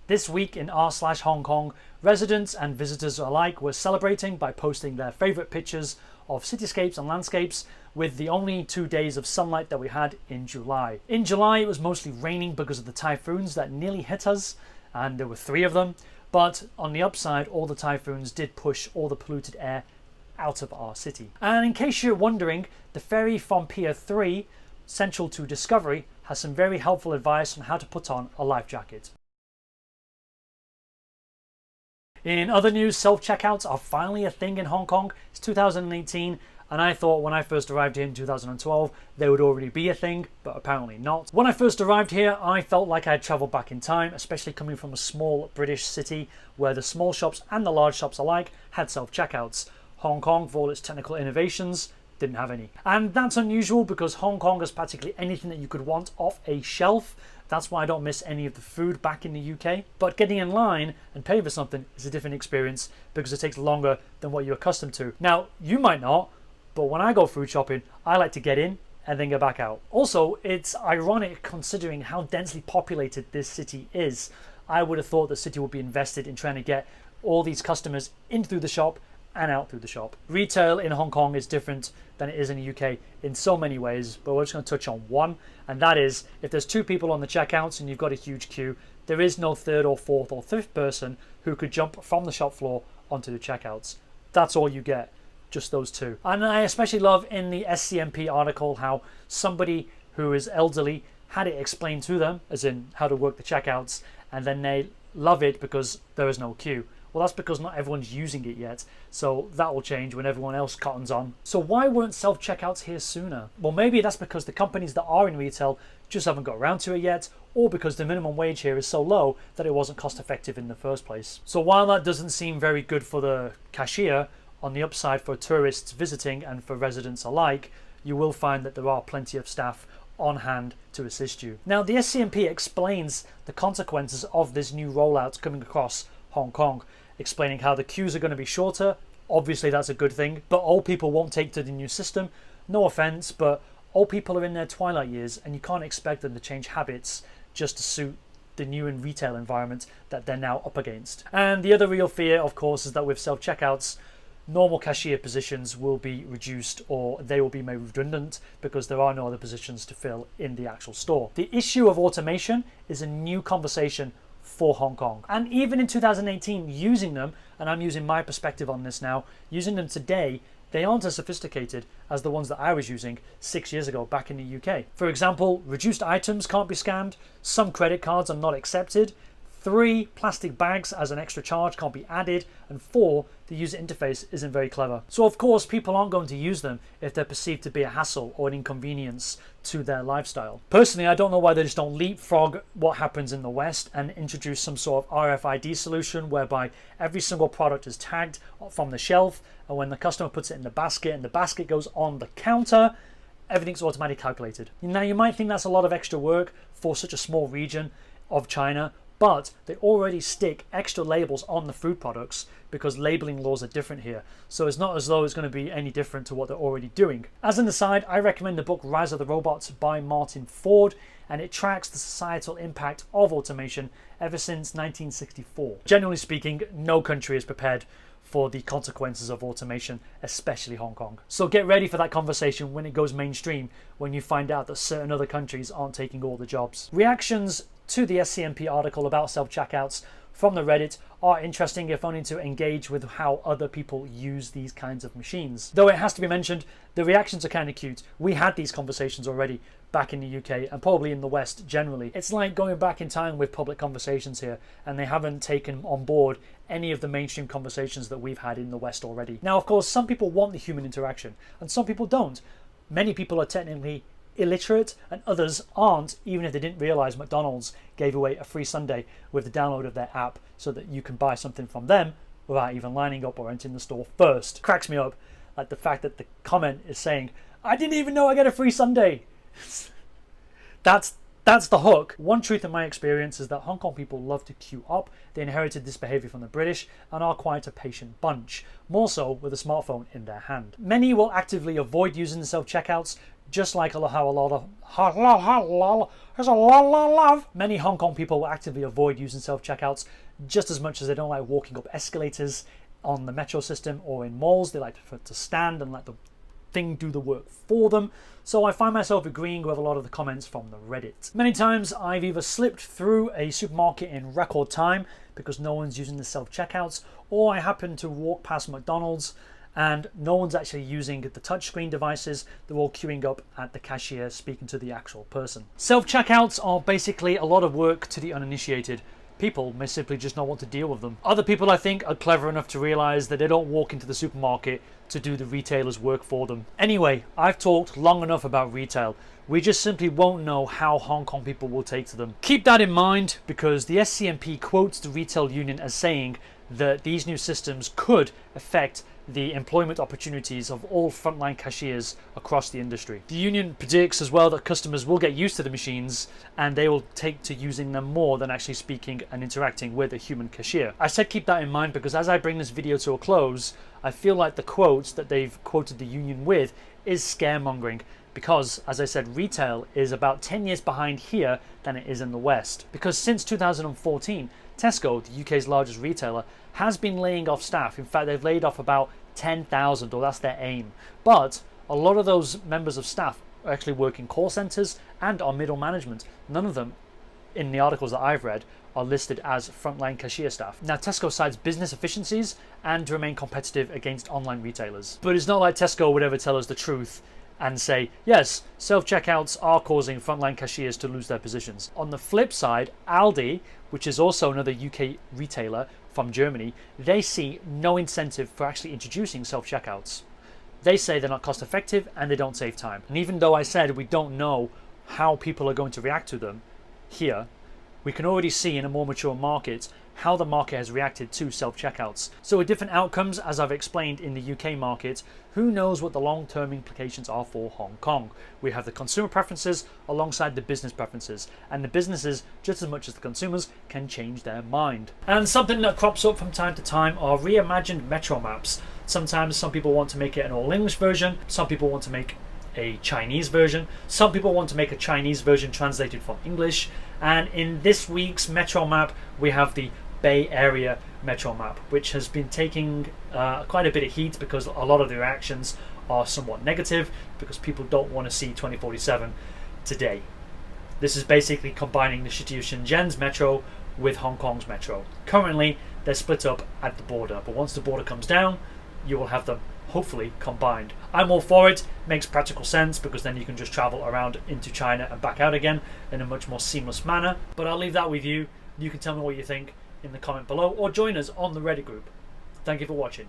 This week in r/Hong Kong, residents and visitors alike were celebrating by posting their favourite pictures of cityscapes and landscapes with the only 2 days of sunlight that we had in July. In July, it was mostly raining because of the typhoons that nearly hit us, and there were 3 of them. But on the upside, all the typhoons did push all the polluted air out of our city. And in case you're wondering, the ferry from Pier 3, central to Discovery, has some very helpful advice on how to put on a life jacket. In other news, self-checkouts are finally a thing in Hong Kong. It's 2018, and I thought when I first arrived here in 2012 they would already be a thing, but apparently not. When I first arrived here, I felt like I had travelled back in time, especially coming from a small British city where the small shops and the large shops alike had self-checkouts. Hong Kong, for all its technical innovations, didn't have any. And that's unusual because Hong Kong has practically anything that you could want off a shelf. That's why I don't miss any of the food back in the UK. But getting in line and paying for something is a different experience because it takes longer than what you're accustomed to. Now, you might not, but when I go food shopping, I like to get in and then get back out. Also, it's ironic considering how densely populated this city is. I would have thought the city would be invested in trying to get all these customers in through the shop and out through the shop. Retail in Hong Kong is different than it is in the UK in so many ways, but we're just going to touch on one, and that is if there's 2 people on the checkouts and you've got a huge queue, there is no 3rd or 4th or 5th person who could jump from the shop floor onto the checkouts. That's all you get, just those 2. And I especially love in the SCMP article how somebody who is elderly had it explained to them, as in how to work the checkouts, and then they love it because there is no queue. Well, that's because not everyone's using it yet, so that will change when everyone else cottons on. So why weren't self-checkouts here sooner? Well, maybe that's because the companies that are in retail just haven't got around to it yet, or because the minimum wage here is so low that it wasn't cost effective in the first place. So while that doesn't seem very good for the cashier, on the upside for tourists visiting and for residents alike, you will find that there are plenty of staff on hand to assist you. Now, the SCMP explains the consequences of this new rollout coming across Hong Kong, explaining how the queues are going to be shorter. Obviously that's a good thing, but old people won't take to the new system. No offense, but old people are in their twilight years and you can't expect them to change habits just to suit the new and retail environment that they're now up against. And the other real fear, of course, is that with self-checkouts, normal cashier positions will be reduced or they will be made redundant because there are no other positions to fill in the actual store. The issue of automation is a new conversation for Hong Kong. And even in 2018, using them, and I'm using my perspective on this now, using them today, they aren't as sophisticated as the ones that I was using 6 years ago back in the UK. For example, reduced items can't be scanned, some credit cards are not accepted, 3, plastic bags as an extra charge can't be added, and 4, the user interface isn't very clever. So of course people aren't going to use them if they're perceived to be a hassle or an inconvenience to their lifestyle. Personally, I don't know why they just don't leapfrog what happens in the West and introduce some sort of RFID solution whereby every single product is tagged from the shelf, and when the customer puts it in the basket and the basket goes on the counter, everything's automatically calculated. Now you might think that's a lot of extra work for such a small region of China, but they already stick extra labels on the food products because labeling laws are different here. So it's not as though it's going to be any different to what they're already doing. As an aside, I recommend the book Rise of the Robots by Martin Ford, and it tracks the societal impact of automation ever since 1964. Generally speaking, no country is prepared for the consequences of automation, especially Hong Kong. So get ready for that conversation when it goes mainstream, when you find out that certain other countries aren't taking all the jobs. Reactions to the SCMP article about self-checkouts from the Reddit are interesting, if only to engage with how other people use these kinds of machines. Though it has to be mentioned, the reactions are kind of cute. We had these conversations already back in the UK and probably in the West generally. It's like going back in time with public conversations here, and they haven't taken on board any of the mainstream conversations that we've had in the West already. Now, of course, some people want the human interaction and some people don't. Many people are technically illiterate and others aren't, even if they didn't realize McDonald's gave away a free sundae with the download of their app so that you can buy something from them without even lining up or entering the store first. Cracks me up, like the fact that the comment is saying, I didn't even know I get a free sundae. That's the hook. One truth in my experience is that Hong Kong people love to queue up. They inherited this behavior from the British and are quite a patient bunch, more so with a smartphone in their hand. Many will actively avoid using the self-checkouts Just like how a lot of there's a lot of many Hong Kong people will actively avoid using self-checkouts just as much as they don't like walking up escalators on the metro system or in malls. They like to stand and let the thing do the work for them. So I find myself agreeing with a lot of the comments from the Reddit. Many times I've either slipped through a supermarket in record time because no one's using the self-checkouts, or I happen to walk past McDonald's and no one's actually using the touchscreen devices. They're all queuing up at the cashier speaking to the actual person. Self-checkouts are basically a lot of work to the uninitiated. People may simply just not want to deal with them. Other people, I think, are clever enough to realize that they don't walk into the supermarket to do the retailer's work for them. Anyway, I've talked long enough about retail. We just simply won't know how Hong Kong people will take to them. Keep that in mind, because the SCMP quotes the retail union as saying that these new systems could affect the employment opportunities of all frontline cashiers across the industry. The union predicts as well that customers will get used to the machines and they will take to using them more than actually speaking and interacting with a human cashier. I said keep that in mind because as I bring this video to a close, I feel like the quotes that they've quoted the union with is scaremongering, because as I said, retail is about 10 years behind here than it is in the West. Because since 2014, Tesco, the UK's largest retailer, has been laying off staff. In fact, they've laid off about 10,000, or that's their aim. But a lot of those members of staff actually work in call centres and are middle management. None of them, in the articles that I've read, are listed as frontline cashier staff. Now, Tesco cites business efficiencies and to remain competitive against online retailers. But it's not like Tesco would ever tell us the truth and say, yes, self-checkouts are causing frontline cashiers to lose their positions. On the flip side, Aldi, which is also another UK retailer from Germany, they see no incentive for actually introducing self-checkouts. They say they're not cost effective and they don't save time. And even though I said we don't know how people are going to react to them here, we can already see in a more mature market how the market has reacted to self-checkouts. So with different outcomes, as I've explained in the UK market, who knows what the long-term implications are for Hong Kong. We have the consumer preferences alongside the business preferences, and the businesses, just as much as the consumers, can change their mind. And something that crops up from time to time are reimagined metro maps. Sometimes some people want to make it an all-English version, some people want to make a Chinese version, some people want to make a Chinese version translated from English, and in this week's metro map we have the Bay Area metro map, which has been taking quite a bit of heat because a lot of the reactions are somewhat negative because people don't want to see 2047 today. This is basically combining the city of Shenzhen's metro with Hong Kong's metro. Currently they're split up at the border, but once the border comes down you will have them hopefully combined. I'm all for it. Makes practical sense because then you can just travel around into China and back out again in a much more seamless manner. But I'll leave that with you. You can tell me what you think in the comment below or join us on the Reddit group. Thank you for watching.